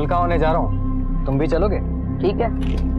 हल्का होने जा रहा हूँ, तुम भी चलोगे? ठीक है।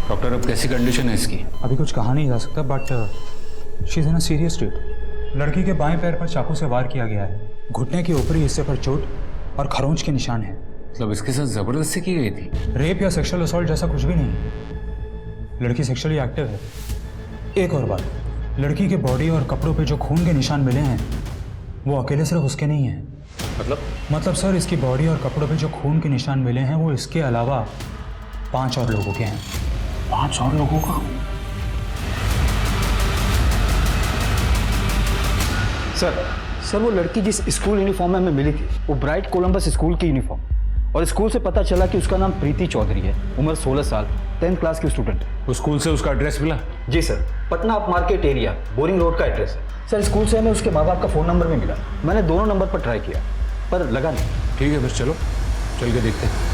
डॉक्टर, अब कैसी कंडीशन है इसकी? अभी कुछ कहा नहीं जा सकता, but she is in a serious state. लड़की के बाएं पैर पर चाकू से वार किया गया है। घुटने के ऊपरी हिस्से पर चोट और खरोंच के निशान हैं। मतलब इसके साथ जबरदस्ती की गई थी? रेप या सेक्सुअल असॉल्ट जैसा कुछ भी नहीं। लड़की सेक्सुअली एक्टिव है। एक और बात, लड़की के बॉडी और कपड़ों पे जो खून के निशान मिले हैं वो अकेले सिर्फ उसके नहीं हैं। मतलब सर, इसकी बॉडी और कपड़ों पे जो खून के निशान मिले हैं वो इसके अलावा 5 और लोगों के हैं। 5 और लोगों का? सर वो लड़की जिस स्कूल यूनिफॉर्म में हमें मिली थी वो ब्राइट कोलंबस स्कूल की यूनिफॉर्म, और स्कूल से पता चला कि उसका नाम प्रीति चौधरी है, उम्र 16 साल, 10th क्लास की स्टूडेंट। उस स्कूल से उसका एड्रेस मिला? जी sir, Patna up market area, Boring road का एड्रेस है सर। स्कूल से हमें उसके माँ बाप का फ़ोन नंबर भी मिला। मैंने दोनों नंबर पर ट्राई किया पर लगा नहीं। ठीक है, फिर चलो चल के देखते हैं।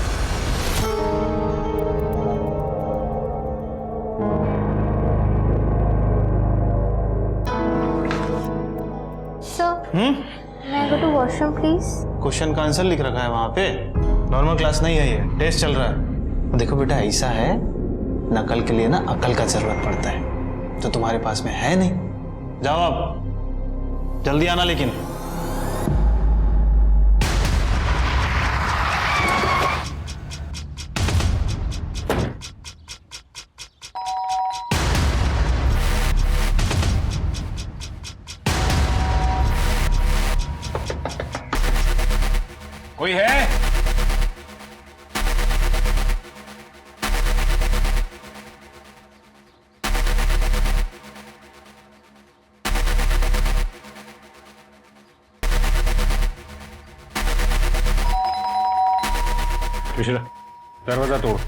May I go to washroom please? Question का आंसर लिख रखा है वहां पे। नॉर्मल क्लास नहीं है ये, टेस्ट चल रहा है। देखो बेटा, ऐसा है, नकल के लिए ना अकल का जरूरत पड़ता है, तो तुम्हारे पास में है नहीं। जाओ आप, जल्दी आना लेकिन। कोई है? मिश्रा, दरवाजा तोड़।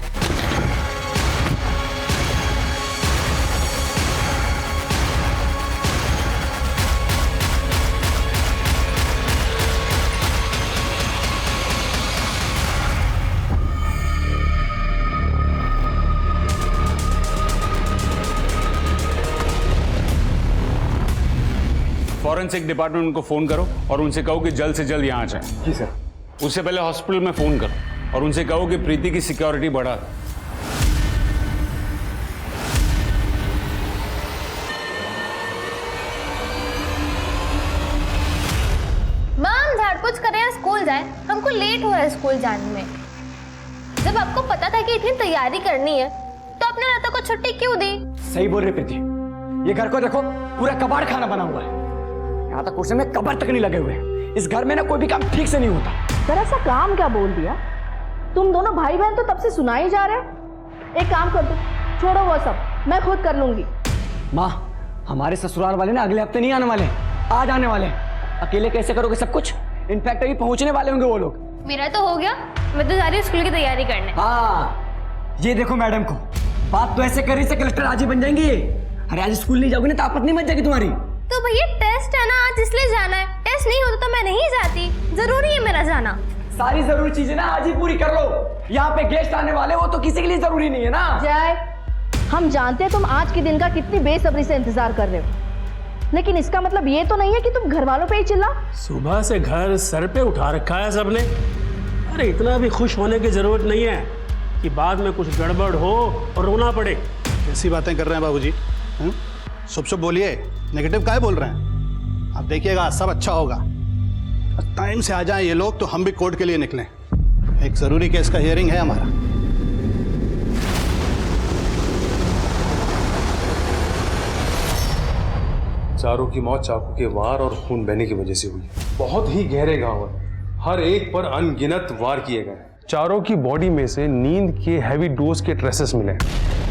फॉरेंसिक डिपार्टमेंट को फोन करो और उनसे कहो कि जल्द से जल्द यहाँ आ जाए। जी सर। उससे पहले हॉस्पिटल में फोन करो और उनसे कहो कि प्रीति की सिक्योरिटी बढ़ा। मैम झाड़पोछ करें या स्कूल जाए, हमको लेट हो रहा है स्कूल जाने में। जब आपको पता था कि इतनी तैयारी करनी है तो आपने रातों को छुट्टी क्यों दी? सही बोल रही प्रीति, ये घर को देखो, पूरा कबाड़ खाना बना हुआ है। यहाँ तक कुर्सी में कबर तक नहीं लगे हुए हैं। इस घर में ना कोई भी काम ठीक से नहीं होता। जरा सा काम क्या बोल दिया? तुम दोनों भाई बहन तो तब से सुना ही जा रहे हो। एक काम कर दो, छोड़ो वो सब, मैं खुद कर लूंगी। माँ, हमारे ससुराल वाले ना अगले हफ्ते नहीं आने वाले, आज आने वाले। अकेले कैसे करोगे सब कुछ? इनफैक्ट अभी पहुंचने वाले होंगे वो लोग। मेरा तो हो गया, मैं तो जा रही हूँ स्कूल की तैयारी करने। हाँ, ये देखो मैडम को, बात तो ऐसे कर रही से कलेक्टर आज ही बन जाएंगी। अरे आज स्कूल नहीं जाओगे ना तो आपत नहीं बन जाएगी तुम्हारी। तो भैया टेस्ट है ना, आज इसलिए जाना है। टेस्ट नहीं होता तो मैं नहीं जाती, जरूरी है मेरा जाना। सारी जरूरी चीजें ना आज ही पूरी कर लो। यहाँ पे गेस्ट आने वाले हो तो किसी के लिए जरूरी नहीं है ना। जय, हम जानते हैं तुम आज के दिन का कितनी बेसब्री से इंतजार कर रहे हो, लेकिन इसका मतलब ये तो नहीं है कि तुम घर वालों पे ही चिल्ला। सुबह से घर सर पे उठा रखा है सबने। अरे इतना भी खुश होने की जरूरत नहीं है कि बाद में कुछ गड़बड़ हो और रोना पड़े। ऐसी बातें कर रहे हैं बाबूजी? शुभ बोलिए, नेगेटिव काहे बोल रहे हैं? आप देखिएगा सब अच्छा होगा। टाइम से आ जाएं ये लोग तो हम भी कोर्ट के लिए निकलें। एक जरूरी केस का हियरिंग है हमारा। चारों की मौत चाकू के वार और खून बहने की वजह से हुई। बहुत ही गहरे घाव है, हर एक पर अनगिनत वार किए गए। चारों की बॉडी में से नींद के हैवी डोज के ट्रेसेस मिले।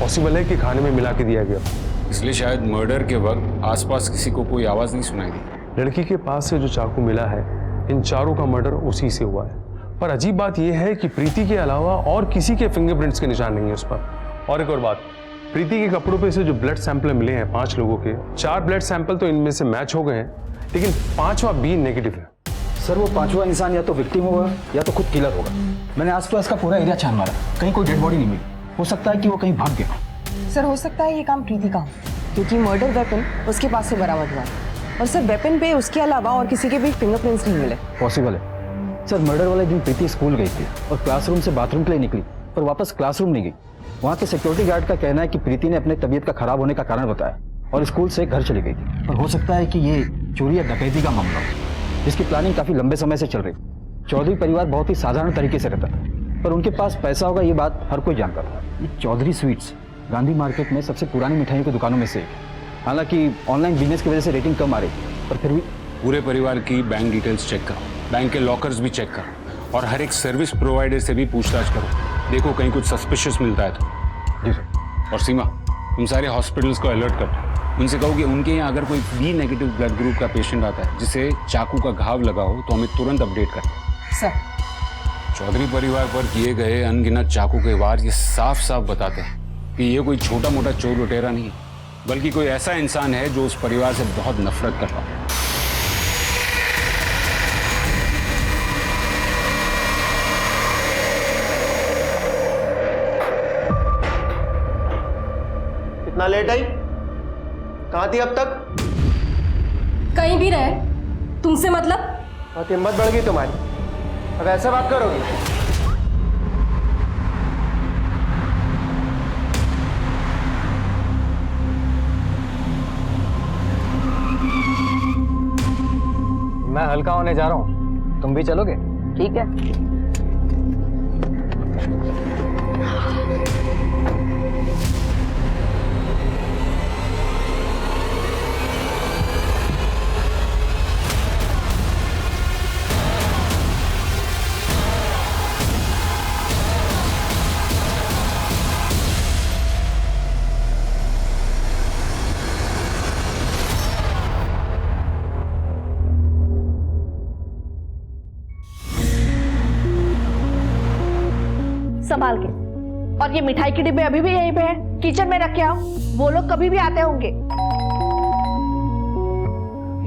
पॉसिबल है कि खाने में मिला के दिया गया। इसलिए शायद मर्डर के वक्त आसपास किसी को कोई आवाज़ नहीं सुनाई दी। लड़की के पास से जो चाकू मिला है, इन चारों का मर्डर उसी से हुआ है। पर अजीब बात यह है कि प्रीति के अलावा और किसी के फिंगरप्रिंट्स के निशान नहीं है उस पर। और एक और बात, प्रीति के कपड़ों पे से जो ब्लड सैंपल मिले हैं 5 लोगों के, 4 ब्लड सैंपल तो इनमें से मैच हो गए हैं, लेकिन 5वां भी नेगेटिव है। सर वो 5वां इंसान या तो विक्टिम होगा या तो खुद किलर होगा। मैंने आसपास का पूरा एरिया छान मारा, कहीं कोई डेड बॉडी नहीं मिली। हो सकता है कि वो कहीं भाग गया। सर हो सकता है ये काम प्रीति का हो, क्योंकि मर्डर वेपन उसके पास से बरामद हुआ है। और सर वेपन पे उसके अलावा और किसी के भी फिंगरप्रिंट्स नहीं मिले। पॉसिबल है सर। मर्डर वाले दिन प्रीति स्कूल गई थी और क्लासरूम से बाथरूम के लिए निकली, पर वापस क्लासरूम नहीं गई। वहाँ के सिक्योरिटी गार्ड का कहना है कि प्रीति ने अपने तबीयत का खराब होने का कारण बताया और स्कूल से घर चली गई थी। और हो सकता है कि ये चोरी या डकैती का मामला हो, जिसकी प्लानिंग काफी लंबे समय से चल रही। चौधरी परिवार बहुत ही साधारण तरीके से रहता था, पर उनके पास पैसा होगा ये बात हर कोई जानता था। ये चौधरी स्वीट्स गांधी मार्केट में सबसे पुरानी मिठाइयों की दुकानों में से एक है। हालांकि ऑनलाइन बिजनेस की वजह से रेटिंग कम आ रही, पर फिर भी पूरे परिवार की बैंक डिटेल्स चेक करो, बैंक के लॉकर्स भी चेक करो और हर एक सर्विस प्रोवाइडर से भी पूछताछ करो। देखो कहीं कुछ सस्पिशियस मिलता है तो। जी सर। और सीमा, तुम सारे हॉस्पिटल्स को अलर्ट कर दो। उनसे कहो कि उनके यहाँ अगर कोई बी नेगेटिव ब्लड ग्रुप का पेशेंट आता है जिसे चाकू का घाव लगा हो तो हमें तुरंत अपडेट करें। सर चौधरी परिवार पर किए गए अनगिनत चाकू के वार ये साफ साफ बताते हैं कि ये कोई छोटा मोटा चोर लुटेरा नहीं है, बल्कि कोई ऐसा इंसान है जो उस परिवार से बहुत नफरत करता है। इतना लेट आई? कहाँ थी अब तक? कहीं भी रहे, तुमसे मतलब? बहुत हिम्मत बढ़ गई तुम्हारी, अब ऐसे बात करोगी? मैं हल्का होने जा रहा हूँ, तुम भी चलोगे? ठीक है। संभाल के। और ये मिठाई के डिब्बे अभी भी यहीं पे हैं, किचन में रख के आओ, वो लोग कभी भी आते होंगे।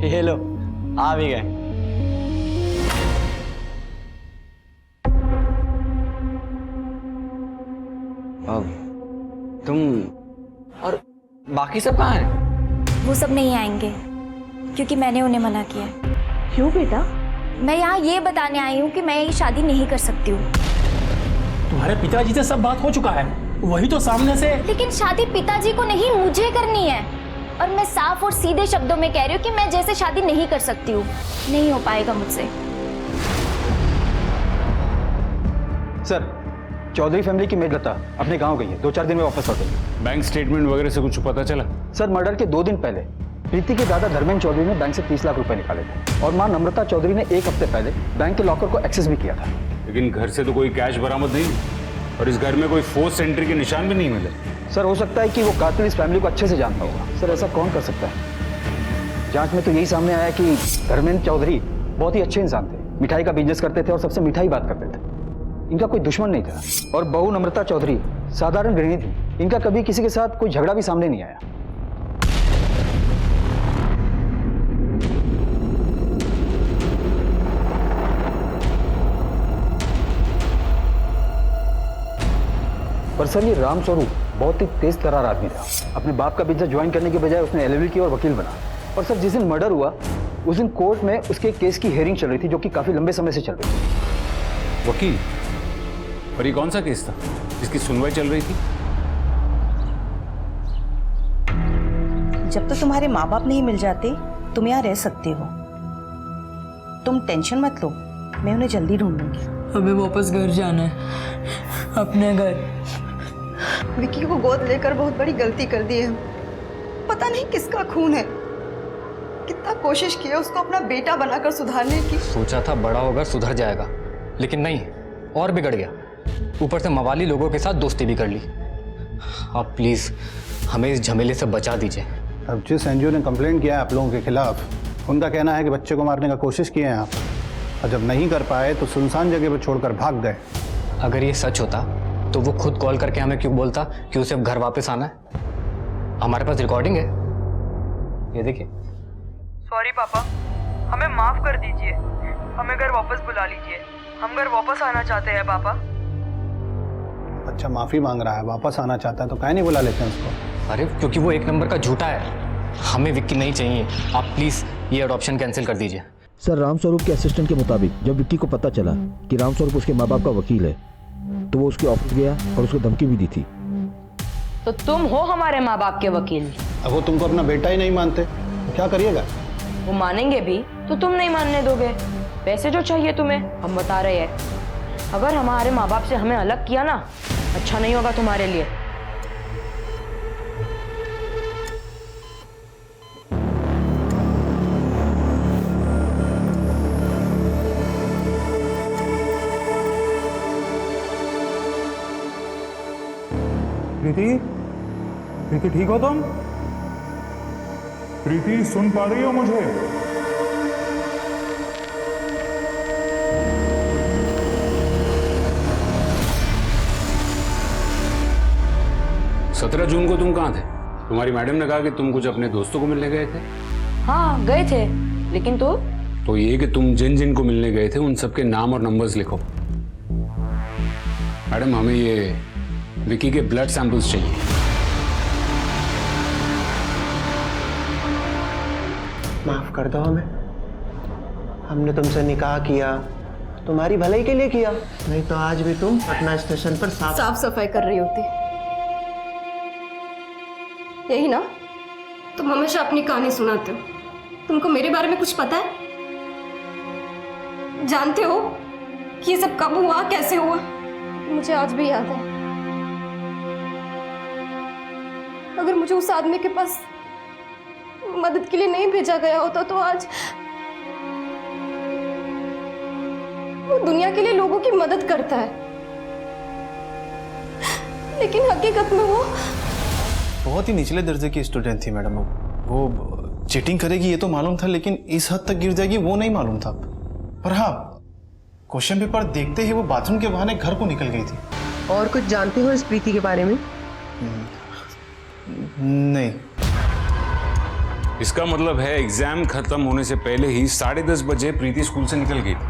ये लो, आ भी गए। तुम और बाकी सब कहाँ हैं? वो सब नहीं आएंगे क्योंकि मैंने उन्हें मना किया है। क्यों बेटा? मैं यहाँ ये बताने आई हूँ कि मैं ये शादी नहीं कर सकती हूँ। तुम्हारे पिताजी से सब बात हो चुका है, वही तो सामने से। लेकिन शादी पिताजी को नहीं, मुझे करनी है। और मैं साफ और सीधे शब्दों में कह रही हूँ कि मैं जैसे शादी नहीं कर सकती हूँ, नहीं हो पाएगा मुझसे। सर, चौधरी फैमिली की मेड लता अपने गांव गई है, 2-4 दिन में वापस लौटेगी। बैंक स्टेटमेंट वगैरह से कुछ पता चला? सर, मर्डर के 2 दिन पहले प्रीति के दादा धर्मेंद्र चौधरी ने बैंक से 30 लाख रुपए निकाले थे और मां नम्रता चौधरी ने 1 हफ्ते पहले बैंक के लॉकर को एक्सेस भी किया था। लेकिन घर से तो कोई कैश बरामद नहीं और इस घर में कोई फोर्स एंट्री के निशान भी नहीं मिले। सर, हो सकता है कि वो कातिल इस फैमिली को अच्छे से जानता होगा। सर, ऐसा कौन कर सकता है? जांच में तो यही सामने आया कि धर्मेंद्र चौधरी बहुत ही अच्छे इंसान थे, मिठाई का बिजनेस करते थे और सबसे मिठाई बात करते थे। इनका कोई दुश्मन नहीं था। और बहू नम्रता चौधरी साधारण गृहिणी थी, इनका कभी किसी के साथ कोई झगड़ा भी सामने नहीं आया। पर सर, ये राम स्वरूप बहुत ही तेज तर्रार आदमी था। अपने बाप का बिजनेस ज्वाइन करने के बजाय उसने LLB की और वकील बना। और सर, जिस दिन मर्डर हुआ उस दिन कोर्ट में उसके केस की हियरिंग चल रही थी, जो कि काफी लंबे समय से चल रही थी। वकील? और ये कौन सा केस था जिसकी सुनवाई चल रही थी? जब तक तुम्हारे माँ बाप नहीं मिल जाते तुम यहाँ रह सकते हो। तुम टेंशन मत लो, मैं उन्हें जल्दी ढूंढ लूंगी। हमें वापस घर जाना है, अपने घर। विक्की को गोद लेकर बहुत बड़ी गलती कर दी है। पता नहीं किसका खून है। कितना कोशिश किया उसको अपना बेटा बनाकर सुधारने की। सोचा था बड़ा होकर सुधर जाएगा, लेकिन नहीं, और बिगड़ गया। ऊपर से मवाली लोगों के साथ दोस्ती भी कर ली। आप प्लीज़ हमें इस झमेले से बचा दीजिए। अब जिस एनजीओ ने कंप्लेंट किया है आप लोगों के खिलाफ, उनका कहना है कि बच्चे को मारने का कोशिश किए हैं आप, और जब नहीं कर पाए तो सुनसान जगह पर छोड़कर भाग गए। अगर ये सच होता तो वो खुद कॉल करके हमें क्यों बोलता कि उसे अब घर वापस आना है? हमारे पास रिकॉर्डिंग है, ये देखिए। सॉरी पापा, हमें माफ कर दीजिए, हमें घर वापस बुला लीजिए, हम घर वापस आना चाहते हैं पापा। बच्चा माफी मांग रहा है, वापस आना चाहता है, तो काहे नहीं बुला लेते हैं उसको? अरे क्योंकि वो एक नंबर का झूठा है। हमें विक्की नहीं चाहिए, आप प्लीज़ ये अडॉप्शन कैंसिल कर दीजिए। सर, रामस्वरूप के असिस्टेंट के मुताबिक जब विक्की को पता चला कि रामस्वरूप उसके माँ बाप का वकील है तो वो उसके ऑफिस गया और उसको धमकी भी दी थी। तो तुम हो हमारे माँ बाप के वकील। अब वो तुमको अपना बेटा ही नहीं मानते तो क्या करिएगा? वो मानेंगे भी तो तुम नहीं मानने दोगे। पैसे जो चाहिए तुम्हें हम बता रहे हैं। अगर हमारे माँ बाप से हमें अलग किया ना, अच्छा नहीं होगा तुम्हारे लिए। प्रीति, प्रीति ठीक हो तुम? प्रीति सुन पा रही हो मुझे? सत्रह जून को तुम कहाँ थे? तुम्हारी मैडम ने कहा कि तुम कुछ अपने दोस्तों को मिलने गए थे। हाँ गए थे, लेकिन तो ये कि तुम जिन जिन को मिलने गए थे उन सबके नाम और नंबर्स लिखो। मैडम, हमें ये विक्की के ब्लड सैंपल्स चाहिए। माफ कर दो हमें, हमने तुमसे निकाह किया, तुम्हारी भलाई के लिए किया, नहीं तो आज भी तुम पटना स्टेशन पर साफ सफाई कर रही होती। यही ना? तुम हमेशा अपनी कहानी सुनाते हो। तुमको मेरे बारे में कुछ पता है? जानते हो कि ये सब कब हुआ, कैसे हुआ? मुझे आज भी याद है। अगर मुझे उस आदमी के पास मदद के लिए नहीं भेजा गया होता तो आज वो दुनिया के लिए लोगों की मदद करता है, लेकिन हकीकत में वो बहुत ही निचले दर्जे की स्टूडेंट थी मैडम। वो चीटिंग करेगी ये तो मालूम था, लेकिन इस हद तक गिर जाएगी वो नहीं मालूम था। पर हाँ, क्वेश्चन पेपर देखते ही वो बाथरूम के बहाने घर को निकल गई थी। और कुछ जानते हो इस प्रीति के बारे में? नहीं। इसका मतलब है एग्जाम खत्म होने से पहले ही 10:30 बजे प्रीति स्कूल से निकल गई थी,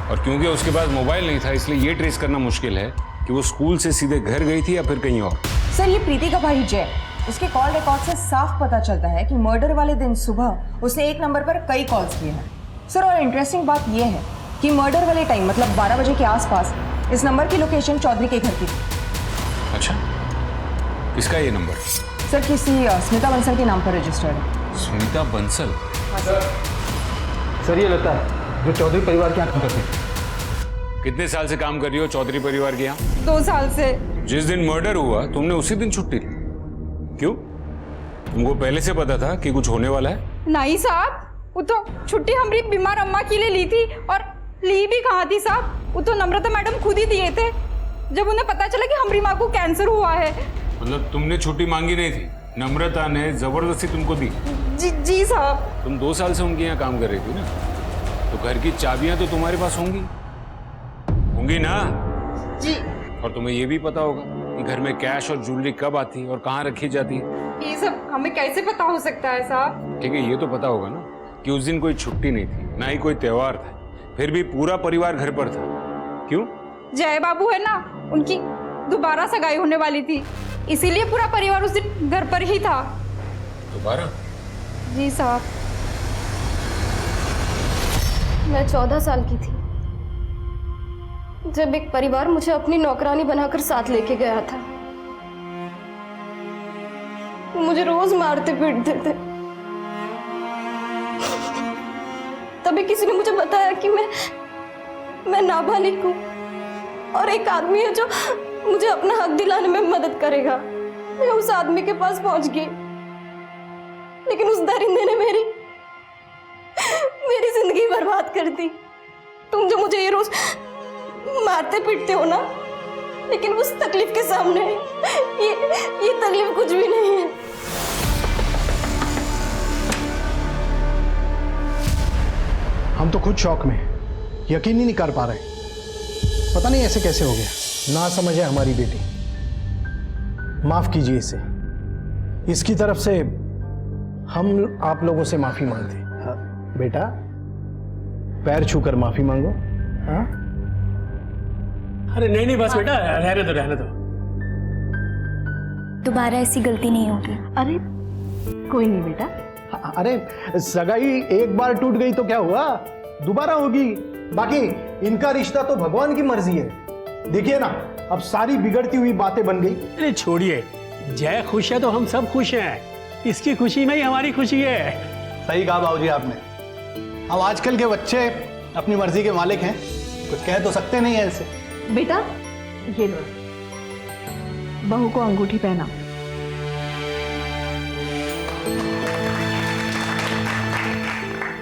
और क्योंकि उसके पास मोबाइल नहीं था इसलिए ये ट्रेस करना मुश्किल है कि वो स्कूल से सीधे घर गई थी या फिर कहीं और। सर, ये प्रीति का भाई जय, उसके कॉल रिकॉर्ड से साफ पता चलता है कि मर्डर वाले दिन सुबह उसने एक नंबर पर कई कॉल्स किए हैं। सर, और इंटरेस्टिंग बात यह है कि मर्डर वाले टाइम मतलब 12 बजे के आसपास इस नंबर की लोकेशन चौधरी के घर की थी। अच्छा, किसका ये नंबर? सर, किसी स्मिता बंसल के नाम पर रजिस्टर्ड है। स्मिता बंसल? सर, ये लगता है जो चौधरी परिवार के यहाँ काम करते हैं। कितने साल से काम कर रही हो चौधरी परिवार के यहाँ? 2 साल से। जिस दिन मर्डर हुआ तुमने उसी दिन छुट्टी ली, क्यों? तुमको पहले से पता था कि कुछ होने वाला है? नहीं साहब, वो तो छुट्टी हमारी बीमार अम्मा के लिए ली थी, और ली भी कहाँ थी साहब, वो तो नम्रता मैडम खुद ही दिए थे जब उन्हें पता चला कि हमारी माँ को कैंसर हुआ है। मतलब तुमने छुट्टी मांगी नहीं थी, नम्रता ने जबरदस्ती तुमको दी? जी साहब। तुम 2 साल से उनके यहाँ काम कर रही थी ना, तो घर की चाबियां तो तुम्हारे पास होंगी ना? जी। और तुम्हें ये भी पता होगा कि घर में कैश और ज्वेलरी कब आती और कहाँ रखी जाती है। ये सब हमें कैसे पता हो सकता है साहब? ठीक है, ये तो पता होगा ना कि उस दिन कोई छुट्टी नहीं थी, ना ही कोई त्योहार था, फिर भी पूरा परिवार घर पर था। क्यों? जय बाबू है ना, उनकी दोबारा सगाई होने वाली थी, इसीलिए पूरा परिवार उस दिन घर पर ही था। दोबारा? जी साहब। मैं 14 साल की थी जब एक परिवार मुझे अपनी नौकरानी बनाकर साथ लेके गया था। मुझे रोज मारते पीटते थे। तभी किसी ने मुझे बताया कि मैं नाबालिग हूँ और एक आदमी है जो मुझे अपना हक दिलाने में मदद करेगा। मैं उस आदमी के पास पहुंच गई, लेकिन उस दरिंदे ने मेरी जिंदगी बर्बाद कर दी। तुम जो मुझे ये रोज मारते पीटते हो ना, लेकिन उस तकलीफ के सामने ये तकलीफ कुछ भी नहीं है। हम तो खुद शौक में, यकीन ही नहीं कर पा रहे, पता नहीं ऐसे कैसे हो गया। ना समझ है हमारी बेटी, माफ कीजिए इसे। इसकी तरफ से हम आप लोगों से माफी मांगते हैं। हाँ, बेटा पैर छूकर माफी मांगो। हाँ? अरे नहीं बस बेटा, रहने दो। दोबारा ऐसी गलती नहीं होगी। अरे कोई नहीं बेटा। अरे सगाई एक बार टूट गई तो क्या हुआ, दोबारा होगी। बाकी इनका रिश्ता तो भगवान की मर्जी है। देखिए ना, अब सारी बिगड़ती हुई बातें बन गई। अरे छोड़िए, जय खुश है तो हम सब खुश हैं। इसकी खुशी में ही हमारी खुशी है। सही कहा बाबूजी आपने। अब आजकल के बच्चे अपनी मर्जी के मालिक हैं, कुछ कह तो सकते नहीं है ऐसे। बेटा ये लो, बहू को अंगूठी पहना।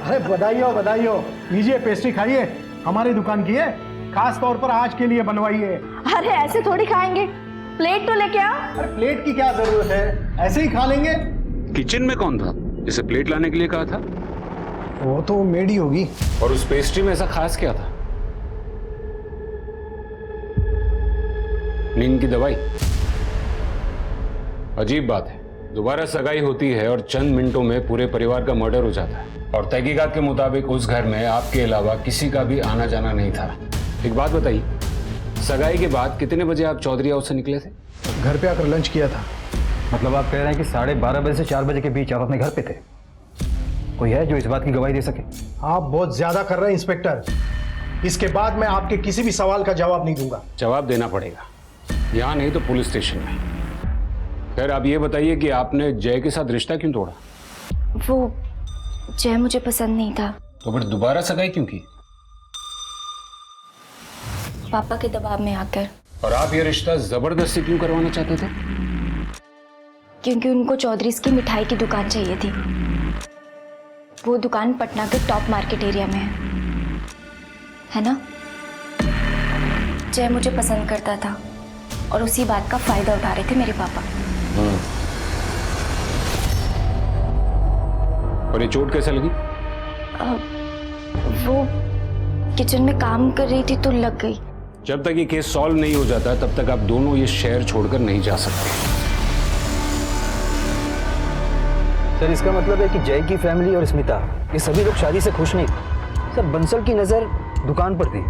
अरे बधाई हो। लीजिए पेस्ट्री खाइए, हमारी दुकान की है, खास तौर पर आज के लिए बनवाई है। अरे ऐसे थोड़ी खाएंगे, प्लेट तो लेके आओ। अरे प्लेट की क्या जरूरत है, ऐसे ही खा लेंगे। किचन में कौन था जिसे प्लेट लाने के लिए कहा था? वो तो मेड ही होगी। और उस पेस्ट्री में ऐसा खास क्या था? नींद की दवाई? अजीब बात है, दोबारा सगाई होती है और चंद मिनटों में पूरे परिवार का मर्डर हो जाता है। और तहकीकात के मुताबिक उस घर में आपके अलावा किसी का भी आना जाना नहीं था। एक बात बताइए, सगाई के बाद कितने बजे आप चौधरी हाउस से निकले थे? घर पे आकर लंच किया था। मतलब आप कह रहे हैं कि 12:30 बजे से 4 बजे के बीच आप अपने घर पे थे? कोई है जो इस बात की गवाही दे सके? आप बहुत ज्यादा कर रहे हैं इंस्पेक्टर। इसके बाद मैं आपके किसी भी सवाल का जवाब नहीं दूंगा। जवाब देना पड़ेगा, यहाँ नहीं तो पुलिस स्टेशन में। खैर आप ये बताइए कि आपने जय के साथ रिश्ता क्यों तोड़ा? वो जय मुझे पसंद नहीं था। तो फिर दोबारा सगाई क्यों की? पापा के दबाव में आकर। और आप ये रिश्ता जबरदस्ती क्यों करवाना चाहते थे? क्योंकि उनको चौधरीज की मिठाई की दुकान चाहिए थी। वो दुकान पटना के टॉप मार्केट एरिया में है ना? जय मुझे पसंद करता था और उसी बात का फायदा उठा रहे थे मेरे पापा। और ये चोट कैसे लगी? वो किचन में काम कर रही थी तो लग गई। जब तक ये केस सॉल्व नहीं हो जाता तब तक आप दोनों ये शहर छोड़कर नहीं जा सकते। सर इसका मतलब है कि जय की फैमिली और स्मिता ये सभी लोग शादी से खुश नहीं थे। सर बंसल की नजर दुकान पर थी,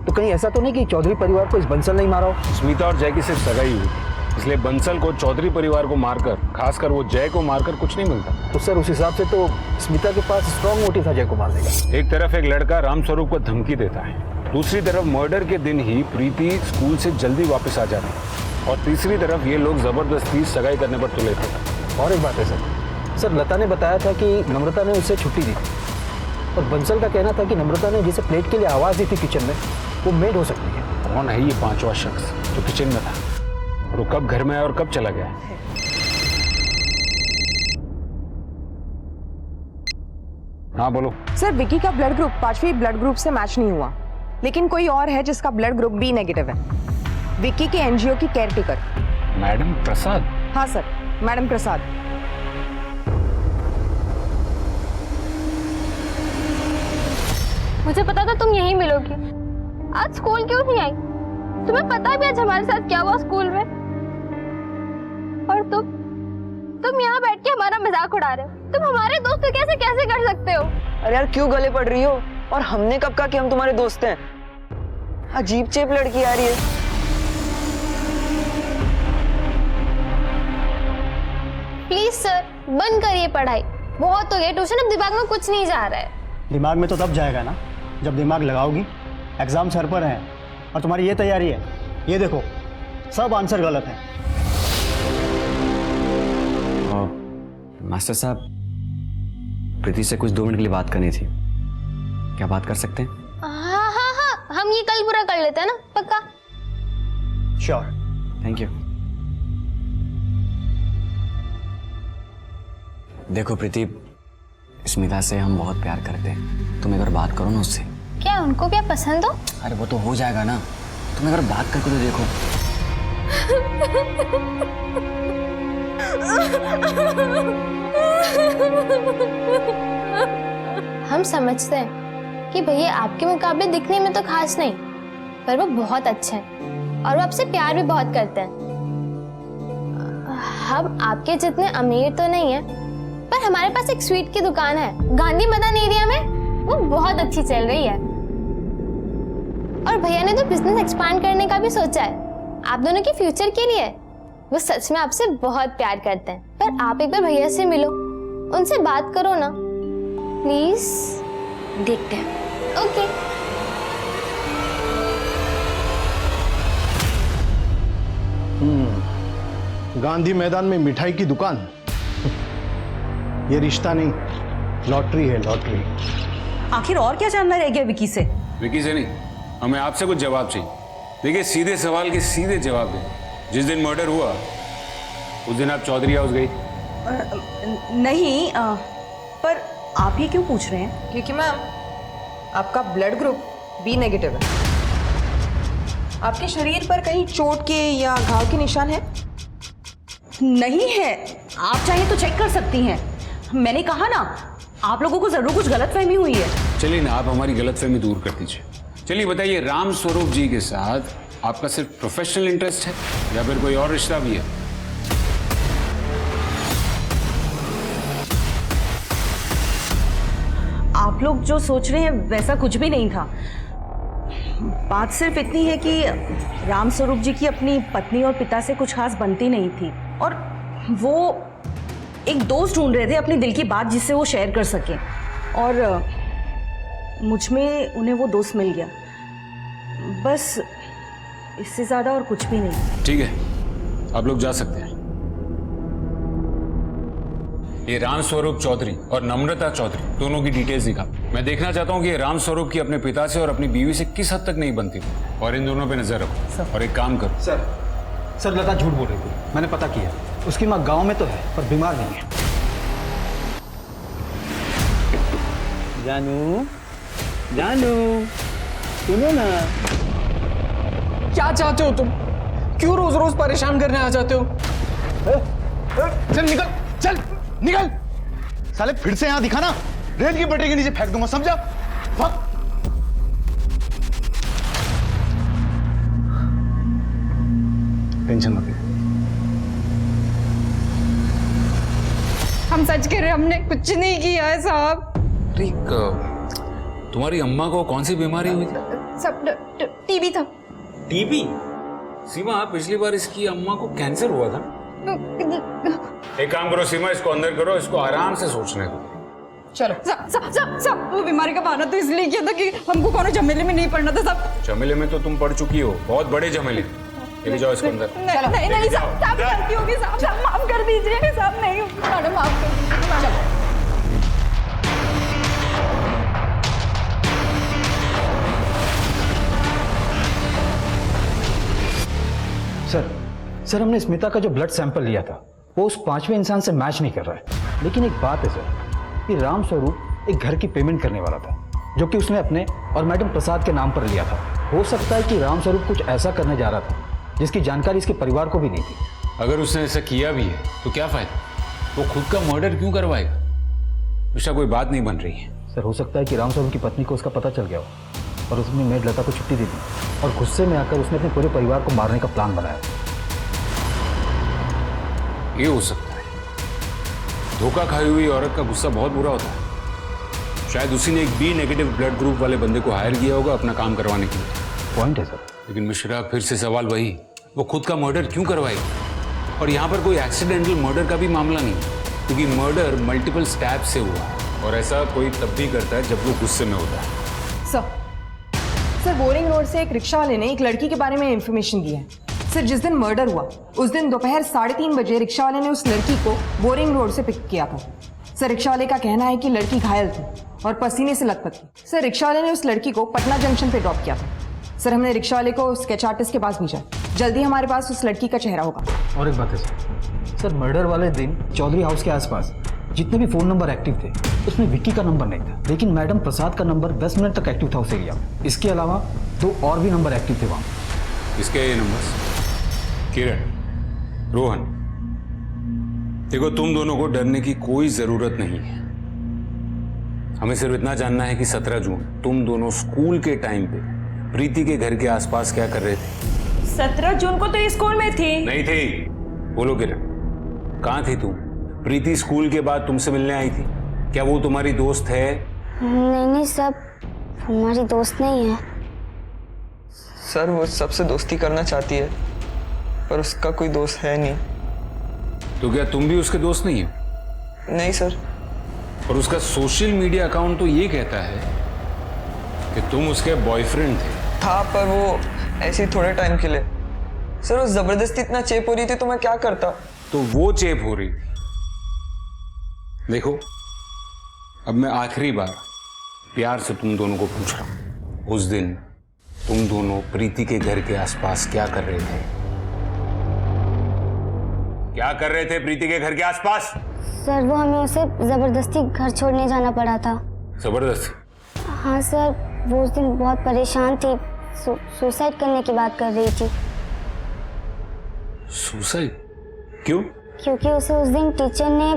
तो कहीं ऐसा तो नहीं कि चौधरी परिवार को इस बंसल नहीं मारा हो? स्मिता और जय की सिर्फ सगाई हुई, इसलिए बंसल को चौधरी परिवार को मारकर, खासकर वो जय को मारकर कुछ नहीं मिलता। तो सर उस हिसाब से तो स्मिता के पास स्ट्रॉन्ग मोटिव था जय को मारने का। एक तरफ एक लड़का रामस्वरूप को धमकी देता है, दूसरी तरफ मर्डर के दिन ही प्रीति स्कूल से जल्दी वापस आ जाती है, और तीसरी तरफ ये लोग जबरदस्ती सगाई करने पर तुले थे। और एक बात है सर लता ने बताया था कि नम्रता ने उसे छुट्टी दी थी, और बंसल का कहना था कि नम्रता ने जिसे प्लेट के लिए आवाज़ दी थी किचन में, वो मेड हो सकती है। कौन है ये पांचवा शख्स जो किचन में था, और वो कब घर में आया और कब चला गया? हाँ बोलो। सर विकी का ब्लड ग्रुप 5वीं ब्लड ग्रुप से मैच नहीं हुआ, लेकिन कोई और है जिसका ब्लड ग्रुप बी नेगेटिव है। विकी के एनजीओ की केयरटेकर मैडम प्रसाद? हाँ सर, मैडम प्रसाद। मुझे पता था तुम यहीं मिलोगी। आज स्कूल क्यों नहीं आई? तुम्हें पता भी आज हमारे साथ क्या हुआ स्कूल में? और तुम यहाँ बैठ के हमारा मजाक उड़ा रहे हो। तुम हमारे दोस्त कैसे कैसे कर सकते हो? अरे यार क्यों गले पड़ रही हो? और हमने कब कहा कि हम तुम्हारे दोस्त हैं? अजीब चेप लड़की आ रही है। प्लीज सर बंद करिए पढ़ाई, बहुत हो गया ट्यूशन, अब दिमाग में कुछ नहीं जा रहा है। दिमाग में तो तब जाएगा ना जब दिमाग लगाओगी। एग्जाम सर पर हैं और तुम्हारी ये तैयारी है, ये देखो सब आंसर गलत हैं। मास्टर साहब, प्रीति से कुछ 2 मिनट के लिए बात करनी थी, क्या बात कर सकते हैं? हाँ, हम ये कल पूरा कर लेते हैं ना, पक्का? श्योर। Thank you. देखो प्रीति, स्मिता से हम बहुत प्यार करते हैं, तुम एक बार बात करो ना उससे। क्या उनको क्या पसंद हो? अरे वो तो हो जाएगा ना, तुम एक बार बात करके तो देखो। हम समझते हैं कि भैया आपके मुकाबले दिखने में तो खास नहीं, पर वो बहुत अच्छे हैं और वो आपसे प्यार भी बहुत करते हैं। हम आपके जितने अमीर तो नहीं है, पर हमारे पास एक स्वीट की दुकान है गांधी मैदान एरिया में, वो बहुत अच्छी चल रही है। और भैया ने तो बिजनेस एक्सपांड करने का भी सोचा है आप दोनों के फ्यूचर के लिए। वो सच में आपसे बहुत प्यार करते हैं, पर आप एक बार भैया से मिलो, उनसे बात करो ना प्लीज। देखते हैं। ओके। गांधी मैदान में मिठाई की दुकान, ये रिश्ता नहीं, लॉटरी है लॉटरी। आखिर और क्या जानना रह गया विकी से? विकी से नहीं, हमें आपसे कुछ जवाब चाहिए। देखिए, सीधे सवाल के सीधे जवाब दें। जिस दिन मर्डर हुआ उस दिन आप चौधरी हाउस गई? नहीं, पर आप ये क्यों पूछ रहे हैं? क्योंकि मैम आपका ब्लड ग्रुप बी नेगेटिव है। आपके शरीर पर कहीं चोट के या घाव के निशान है? नहीं है। आप चाहे तो चेक कर सकती हैं। मैंने कहा ना, आप लोगों को जरूर कुछ गलतफहमी हुई है। चलिए ना, आप हमारी गलतफहमी दूर कर दीजिए। चलिए बताइए, राम स्वरूप जी के साथ आपका सिर्फ प्रोफेशनल इंटरेस्ट है या फिर कोई और रिश्ता भी है? आप लोग जो सोच रहे हैं वैसा कुछ भी नहीं था। बात सिर्फ इतनी है कि राम स्वरूप जी की अपनी पत्नी और पिता से कुछ खास बनती नहीं थी, और वो एक दोस्त ढूंढ रहे थे अपनी दिल की बात जिससे वो शेयर कर सके, और मुझ में उन्हें वो दोस्त मिल गया। बस इससे ज्यादा और कुछ भी नहीं। ठीक है, आप लोग जा सकते हैं। ये राम स्वरूप चौधरी और नम्रता चौधरी दोनों की डिटेल्स दिखा। मैं देखना चाहता हूँ कि ये राम स्वरूप की अपने पिता से और अपनी बीवी से किस हद तक नहीं बनती, और इन दोनों पे नजर रखो। और एक काम करो। सर लता झूठ बोल रही थी, मैंने पता किया। उसकी माँ गांव में तो है पर बीमार नहीं है। जानू, जानू, सुनो ना। क्या चाहते हो तुम? क्यों रोज रोज परेशान करने आ जाते हो? चल निकल, चल निकल। साले फिर से यहां दिखा ना, रेल की पटरी के नीचे फेंक दूंगा, समझा? टेंशन मत ले। हम सच कह रहे हैं, हमने कुछ नहीं किया है साहब। तुम्हारी अम्मा को कौन सी बीमारी हुई थी? सब टीबी था। टीबी? सीमा, पिछली बार इसकी अम्मा को कैंसर हुआ था। एक काम करो सीमा, इसको अंदर करो, इसको आराम से सोचने दो। चलो सब वो बीमारी का बहाना तो इसलिए किया था कि हमको कोनो झमेले में नहीं पड़ना था सब। झमेले में तो तुम पड़ चुकी हो, बहुत बड़े झमेले। ले जाओ इसको अंदर। नहीं साहब, गलती होगी साहब, माफ कर दीजिए साहब। नहीं मैडम, माफ कर दीजिए मैडम। सर हमने स्मिता का जो ब्लड सैंपल लिया था वो उस 5वें इंसान से मैच नहीं कर रहा है। लेकिन एक बात है सर कि राम स्वरूप एक घर की पेमेंट करने वाला था जो कि उसने अपने और मैडम प्रसाद के नाम पर लिया था। हो सकता है कि राम स्वरूप कुछ ऐसा करने जा रहा था जिसकी जानकारी इसके परिवार को भी नहीं थी। अगर उसने ऐसा किया भी है तो क्या फायदा, वो खुद का मर्डर क्यों करवाएगा? उसका कोई बात नहीं बन रही है। सर हो सकता है कि राम स्वरूप की पत्नी को उसका पता चल गया हो और उसने मेड लता को छुट्टी दे दी और गुस्से में आकर उसने अपने पूरे परिवार को मारने का प्लान बनाया। ये हो सकता है। धोखा खाई हुई औरत का गुस्सा बहुत बुरा होता है। शायद उसी ने एक बी नेगेटिव ब्लड ग्रुप वाले बंदे को हायर किया होगा अपना काम करवाने के लिए। पॉइंट है सर। लेकिन मिश्रा, फिर से सवाल वही, वो खुद का मर्डर क्यों करवाएगी? और यहाँ पर कोई एक्सीडेंटल मर्डर का भी मामला नहीं, क्योंकि मर्डर मल्टीपल स्टैब से हुआ और ऐसा कोई तब भी करता है जब वो गुस्से में होता है। सर बोरिंग रोड से एक रिक्शा वाले ने एक लड़की के बारे में इंफॉर्मेशन दी है। सर जिस दिन मर्डर हुआ उस दिन दोपहर 3:30 बजे रिक्शा वाले ने उस लड़की को बोरिंग रोड से पिक किया था। सर रिक्शा वाले का कहना है कि लड़की घायल थी और पसीने से लथपथ थी। सर रिक्शा वाले ने उस लड़की को पटना जंक्शन पे ड्रॉप किया था। सर हमने रिक्शा वाले को स्केच आर्टिस्ट के पास भेजा। जल्दी हमारे पास उस लड़की का चेहरा होगा। और एक बात है सर, मर्डर वाले दिन चौधरी हाउस के आसपास जितने भी फोन नंबर एक्टिव थे उसमें विक्की का नंबर नहीं था, लेकिन मैडम प्रसाद का नंबर 10 मिनट तक एक्टिव था उस एरिया में। इसके अलावा 2 और भी नंबर एक्टिव थे वहाँ। इसके ये नंबर किरण, रोहन, देखो तुम दोनों को डरने की कोई जरूरत नहीं है। हमें सिर्फ इतना जानना है कि 17 जून तुम दोनों स्कूल के टाइम पे प्रीति के घर के आसपास क्या कर रहे थे? 17 जून को तो ये स्कूल में थी। नहीं थी। बोलो किरण, कहाँ थी तुम? प्रीति स्कूल के बाद तुमसे मिलने आई थी। क्या वो तुम्हारी दोस्त है? नहीं सब हमारी दोस्त नहीं है। सर वो सबसे दोस्ती करना चाहती है पर उसका कोई दोस्त है नहीं। तो क्या तुम भी उसके दोस्त नहीं हो? नहीं सर। और उसका सोशल मीडिया अकाउंट तो ये कहता है कि तुम उसके बॉयफ्रेंड थे। था पर वो ऐसे ही थोड़े टाइम के लिए। सर वो जबरदस्ती इतना चेप हो रही थी तो मैं क्या करता। तो वो चेप हो रही थी। देखो अब मैं आखिरी बार प्यार से तुम दोनों को पूछ रहा हूं, उस दिन तुम दोनों प्रीति के घर के आसपास क्या कर रहे थे? क्या कर रहे थे प्रीति के घर के आसपास? सर वो हमें उसे जबरदस्ती घर छोड़ने जाना पड़ा था। जबरदस्ती? हाँ सर, वो उस दिन बहुत परेशान थी, सुसाइड करने की बात कर रही थी। सुसाइड? क्यों? क्योंकि उसे उस दिन टीचर ने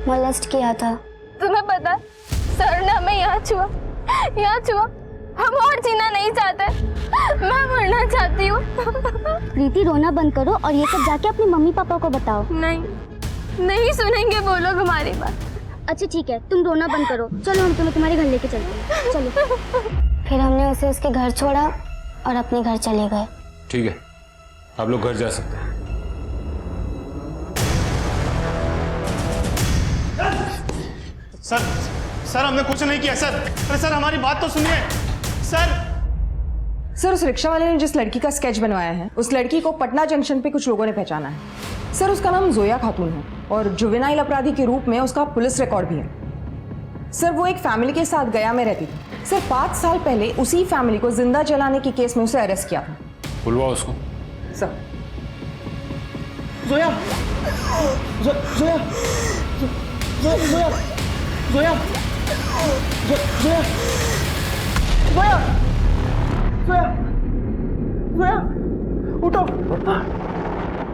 मोलेस्ट किया था। तुम्हें पता है, सर ने हमें यहाँ छुआ। हम और जीना नहीं चाहते, मैं मरना चाहती हूँ। प्रीति रोना बंद करो और ये सब जाके अपने मम्मी पापा को बताओ। नहीं सुनेंगे वो लोग हमारी बात। अच्छा ठीक है, तुम रोना बंद करो, चलो हम तुम्हें तुम्हारे घर लेके चलते हैं, चलो। फिर हमने उसे उसके घर छोड़ा और अपने घर चले गए। ठीक है, आप लोग घर जा सकते हैं। सर हमने कुछ नहीं किया सर। अरे सर हमारी बात तो सुनिए सर उस रिक्शा वाले ने जिस लड़की का स्केच बनवाया है, उस लड़की को पटना जंक्शन पे कुछ लोगों ने पहचाना है। सर उसका नाम जोया खातून है और जुवेनाइल अपराधी के रूप में उसका पुलिस रिकॉर्ड भी है। सर वो एक फैमिली के साथ गया में रहती थी। सर 5 साल पहले उसी फैमिली को जिंदा जलाने के केस में उसे अरेस्ट किया था। बुलवाओ उसको। सर जोया जोया जोया जोया जोया जोया जोया जोया उठो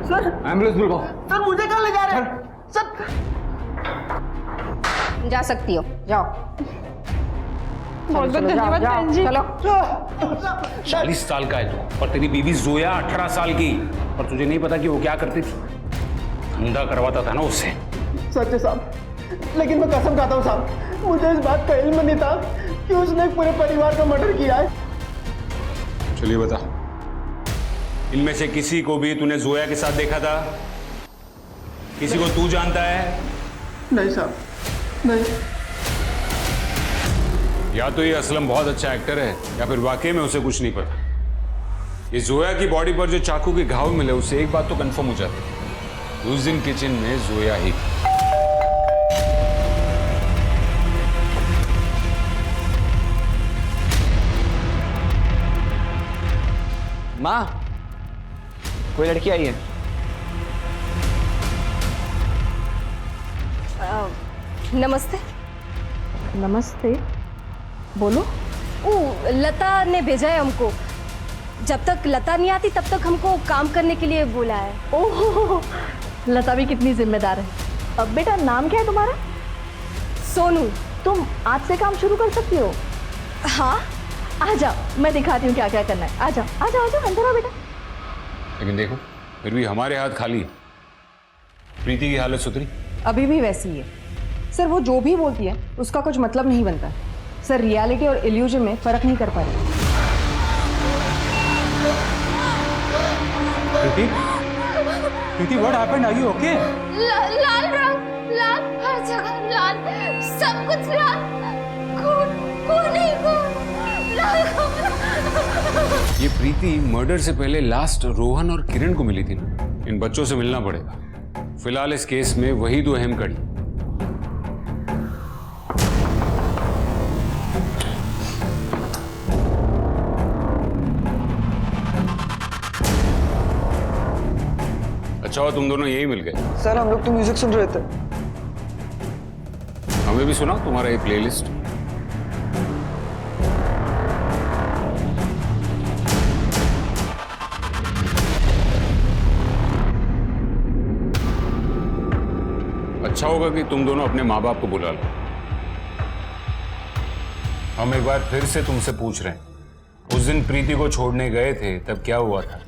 सर। एम्बुलेंस बुलवाओ। सर मुझे कहाँ ले जा रहे हैं सर? जा सकती हो, जाओ। बहुत बहुत धन्यवाद बहन जी। चलो 40 साल का है तू और तेरी बीवी जोया 18 साल की, और तुझे नहीं पता कि वो क्या करती थी? धंधा करवाता था ना उससे। सच है साहब, लेकिन मैं कसम खाता हूँ साहब, मुझे इस बात का इल्म नहीं था कि उसने पूरे परिवार का मर्डर किया है। चलिए बता, इनमें से किसी को भी तूने जोया के साथ देखा था? किसी को तू जानता है? नहीं साहब, नहीं। या तो ये असलम बहुत अच्छा एक्टर है या फिर वाकई में उसे कुछ नहीं पता। ये जोया की बॉडी पर जो चाकू के घाव मिले उससे एक बात तो कंफर्म हो जाती है, उस दिन किचन में जोया ही थी। माँ, कोई लड़की आई है। नमस्ते। नमस्ते, बोलो। लता ने भेजा है हमको। जब तक लता नहीं आती तब तक हमको काम करने के लिए बोला है। ओह, लता भी कितनी जिम्मेदार है। अब बेटा नाम क्या है तुम्हारा? सोनू। तुम आज से काम शुरू कर सकती हो। हाँ, आ जाओ, मैं दिखाती हूँ क्या क्या करना है। आ जाओ आ जाओ आ जाओ, अंदर आओ बेटा। लेकिन देखो फिर भी हमारे हाथ खाली है। प्रीति की हालत सुधरी? अभी भी वैसी ही है। सर वो जो भी बोलती है उसका कुछ मतलब नहीं बनता। सर रियलिटी और इल्यूजन में फर्क नहीं कर पा रहे। प्रीति, प्रीति, what happened? Are you okay? लाल रंग, लाल हर जगह लाल, सब कुछ लाल, खून ही खून, लाल खून। ये प्रीति मर्डर से पहले लास्ट रोहन और किरण को मिली थी ना। इन बच्चों से मिलना पड़ेगा। फिलहाल इस केस में वही दो अहम कड़ी। अच्छा, तुम दोनों यही मिल गए? सर हम लोग तो म्यूजिक सुन रहे थे। हमें भी सुना तुम्हारा ये प्लेलिस्ट। होगा कि तुम दोनों अपने माँ बाप को बुला लो। हम एक बार फिर से तुमसे पूछ रहे हैं, उस दिन प्रीति को छोड़ने गए थे तब क्या हुआ था?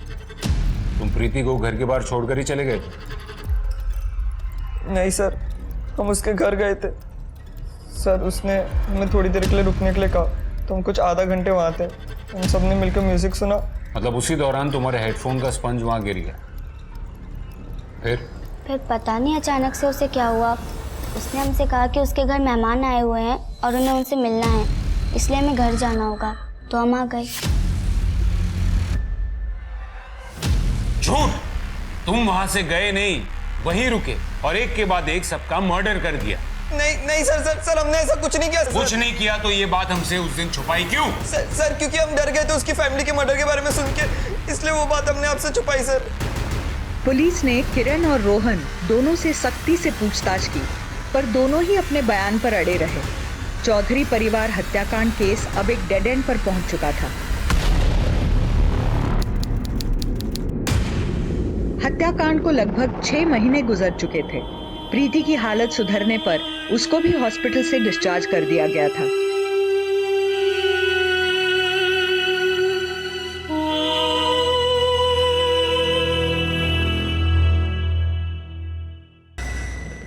तुम प्रीति को घर के बाहर छोड़कर ही चले गए थे? नहीं सर, हम उसके घर गए थे सर। उसने हमें थोड़ी देर के लिए रुकने के लिए कहा, तो हम कुछ आधा घंटे वहाँ थे। हम सब ने मिलकर म्यूजिक सुना। मतलब उसी दौरान तुम्हारे हेडफोन का स्पंज वहाँ गिर गया? फिर पता नहीं अचानक से उसे क्या हुआ। उसने हमसे कहा कि उसके घर मेहमान आए हुए हैं और उन्हें उनसे मिलना है, इसलिए हमें घर जाना होगा, तो हम आ गए। झूठ! तुम वहां से गए नहीं, वहीं रुके और एक के बाद एक सबका मर्डर कर दिया। नहीं सर, हमने ऐसा कुछ नहीं किया। कुछ नहीं किया तो ये बात हमसे उस दिन छुपाई क्यों? सर क्योंकि हम डर गए थे उसकी फैमिली के मर्डर के बारे में सुन के, इसलिए वो बात हमने आपसे छुपाई सर। पुलिस ने किरण और रोहन दोनों से सख्ती से पूछताछ की, पर दोनों ही अपने बयान पर अड़े रहे। चौधरी परिवार हत्याकांड केस अब एक डेड एंड पर पहुंच चुका था। हत्याकांड को लगभग 6 महीने गुजर चुके थे। प्रीति की हालत सुधरने पर उसको भी हॉस्पिटल से डिस्चार्ज कर दिया गया था।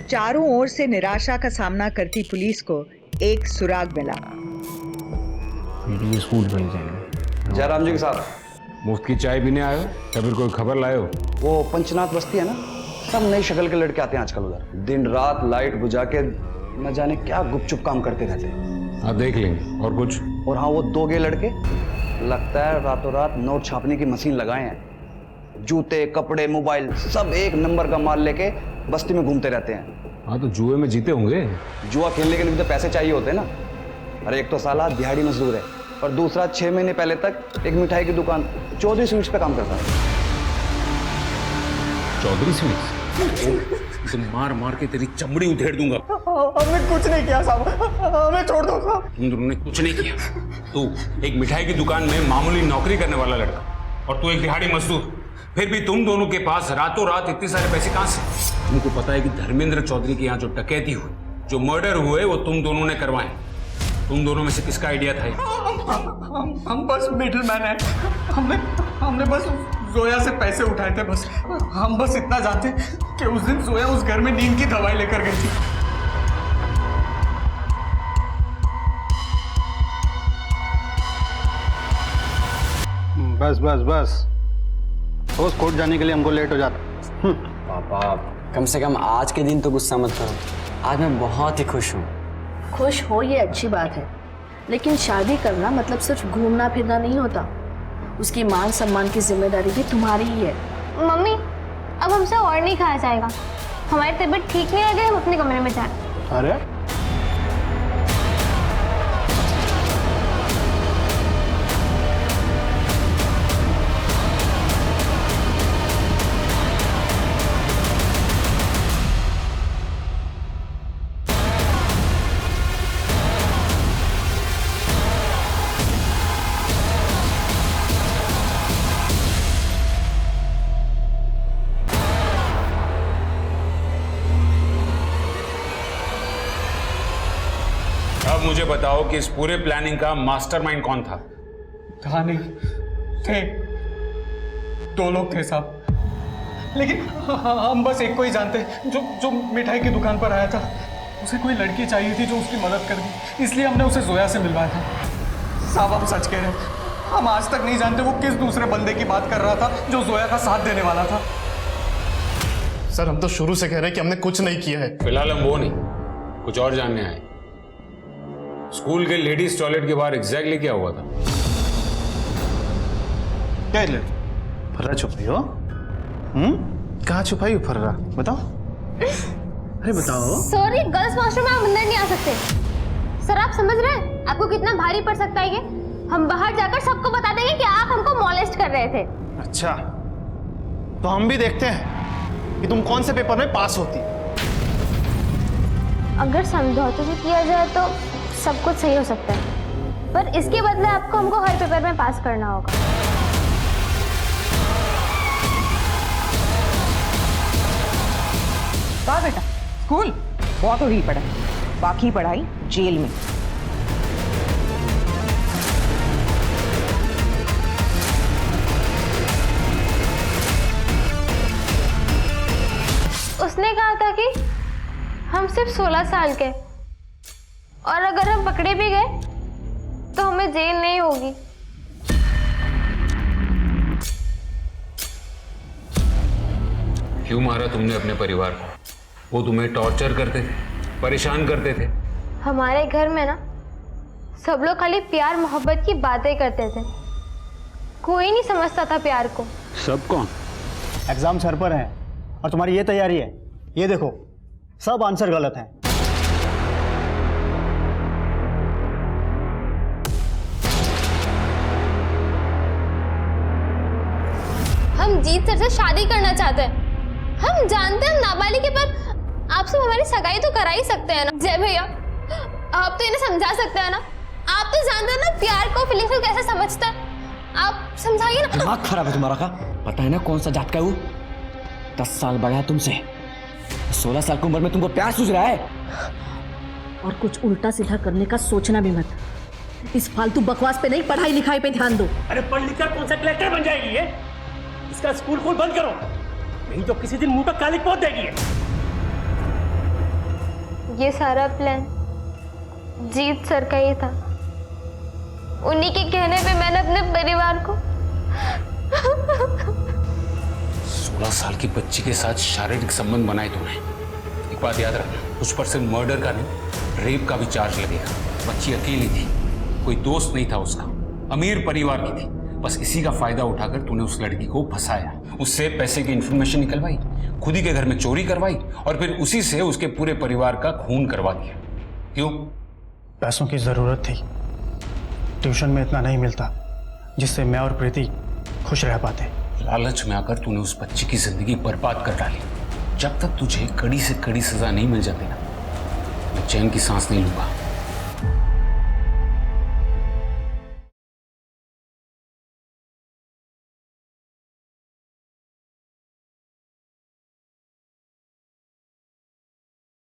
चारों ओर से निराशा का सामना करती पुलिस को एक सुराग मिला। स्कूल गई जाएंगे। जयराम जी के साथ मुफ्त की चाय पीने आए हो या फिर कोई खबर लाए हो? वो पंचनाथ बस्ती है ना, सब नई शक्ल के लड़के आते हैं आजकल उधर। दिन रात लाइट बुझा के न जाने क्या गुपचुप काम करते रहते हैं। आप देख लेंगे। और कुछ? और हाँ, वो 2 गे लड़के लगता है रातों रात नोट छापने की मशीन लगाए हैं। जूते, कपड़े, मोबाइल सब एक नंबर का माल लेके बस्ती में घूमते रहते हैं। हाँ, तो जुए में जीते होंगे। जुआ खेलने के लिए तो पैसे चाहिए होते हैं ना। अरे एक तो साला दिहाड़ी मजदूर है और दूसरा 6 महीने पहले तक एक मिठाई की दुकान चौधरी स्वीट्स पे काम करता है। चौधरी स्वीट्स? तुम मार मार के तेरी चमड़ी उधेड़ दूंगा। हमने कुछ नहीं किया साहब, हमें छोड़ दो साहब। तुम दोनों ने कुछ नहीं किया। तू एक मिठाई की दुकान में मामूली नौकरी करने वाला लड़का और तू एक दिहाड़ी मजदूर, फिर भी तुम दोनों के पास रातों रात इतने सारे पैसे कहां से? तुमको पता है कि धर्मेंद्र चौधरी के यहाँ जो डकैती हुई, जो मर्डर हुए, वो तुम दोनों ने करवाए। तुम दोनों में से किसका आइडिया था? हम बस मिडलमैन हैं। हमने बस जोया से पैसे उठाए थे। बस हम बस इतना जानते कि उस दिन जोया उस घर में नींद की दवाई लेकर गई थी। बस रोज कोर्ट जाने के लिए हमको लेट हो जाता। पापा कम से कम आज के दिन तो गुस्सा मत करो। आज मैं बहुत ही खुश हूँ। खुश हो ये अच्छी बात है, लेकिन शादी करना मतलब सिर्फ घूमना फिरना नहीं होता। उसकी मान सम्मान की जिम्मेदारी भी तुम्हारी ही है। मम्मी, अब हमसे और नहीं खाया जाएगा। हमारी तबीयत ठीक नहीं लगे, हम अपने कमरे में जाएं। अरे अब मुझे बताओ कि इस पूरे प्लानिंग का मास्टरमाइंड कौन था? कहा नहीं थे, 2 लोग थे साहब, लेकिन हम बस एक को ही जानते, जो मिठाई की दुकान पर आया था। उसे कोई लड़की चाहिए थी जो उसकी मदद कर दी, इसलिए हमने उसे जोया से मिलवाया था। साहब आप सच कह रहे हैं, हम आज तक नहीं जानते वो किस दूसरे बंदे की बात कर रहा था जो जोया का साथ देने वाला था। सर हम तो शुरू से कह रहे हैं कि हमने कुछ नहीं किया है। फिलहाल हम वो नहीं, कुछ और जानने आए। स्कूल के लेडीज टॉयलेट के बाहर एग्जैक्टली क्या हुआ था? क्या फर्रा छुपाई हो? कहाँ छुपाई हो फर्रा? बताओ। अरे बताओ। सॉरी, गर्ल्स वॉशरूम में आप अंदर नहीं आ सकते। सर आप समझ रहे हैं आपको कितना भारी पड़ सकता है ये? हम बाहर जाकर सबको बता देंगे कि आप हमको मॉलेस्ट कर रहे थे। अच्छा, तो हम भी देखते हैं कि तुम कौन से पेपर में पास होती। अगर समझौते से किया जाए तो सब कुछ सही हो सकता है, पर इसके बदले आपको हमको हर पेपर में पास करना होगा। कहा बेटा, स्कूल बहुत हो गई पढ़ाई, बाकी पढ़ाई जेल में। उसने कहा था कि हम सिर्फ 16 साल के, और अगर हम पकड़े भी गए तो हमें जेल नहीं होगी। क्यों मारा तुमने अपने परिवार को? वो तुम्हें टॉर्चर करते थे, परेशान करते थे। हमारे घर में ना सब लोग खाली प्यार मोहब्बत की बातें करते थे, कोई नहीं समझता था प्यार को। सब कौन? एग्जाम सर पर है और तुम्हारी ये तैयारी है, ये देखो सब आंसर गलत हैं। हम जीत सर से शादी करना चाहते हैं। हम जानते हैं हम नाबालिग है, पर आपसे हमारी सगाई तो करा ही सकते हैं ना। जय भैया, आप तो इन्हें समझा सकते हैं ना। आप तो जानते हैं ना प्यार को, फीलिंग्स को कैसे समझता है। आप समझाइए ना। दिमाग खराब है तुम्हारा का? पता है ना कौन सा जात का है वो? 10 साल बड़ा है तुमसे, 16 साल की उम्र में तुमको प्यार सूझ रहा है? और कुछ उल्टा सीधा करने का सोचना भी मत। इस फालतू बकवास पे नहीं, पढ़ाई लिखाई पे ध्यान दो। अरे पढ़ लिख कर कौन सा कलेक्टर बन जाएगी ये? इसका स्कूल खोल बंद करो, नहीं तो किसी दिन मुंह पर कालिक पोत देगी ये सारा प्लान जीत सर का ही था। उन्हीं के कहने पे मैंने अपने परिवार को 16 साल की बच्ची के साथ शारीरिक संबंध बनाए तुमने। एक बात याद रखना, उस पर सिर्फ मर्डर का नहीं, रेप का भी चार्ज लगेगा। बच्ची अकेली थी, कोई दोस्त नहीं था उसका, अमीर परिवार की थी। बस इसी का फायदा उठाकर तूने उस लड़की को फंसाया, उससे पैसे की इंफॉर्मेशन निकलवाई, खुद ही के घर में चोरी करवाई और फिर उसी से उसके पूरे परिवार का खून करवा दिया। क्यों? पैसों की जरूरत थी। ट्यूशन में इतना नहीं मिलता जिससे मैं और प्रीति खुश रह पाते। लालच में आकर तूने उस बच्ची की जिंदगी बर्बाद कर डाली। जब तक तुझे कड़ी से कड़ी सजा नहीं मिल जाती ना, मैं चैन की सांस नहीं लूंगा।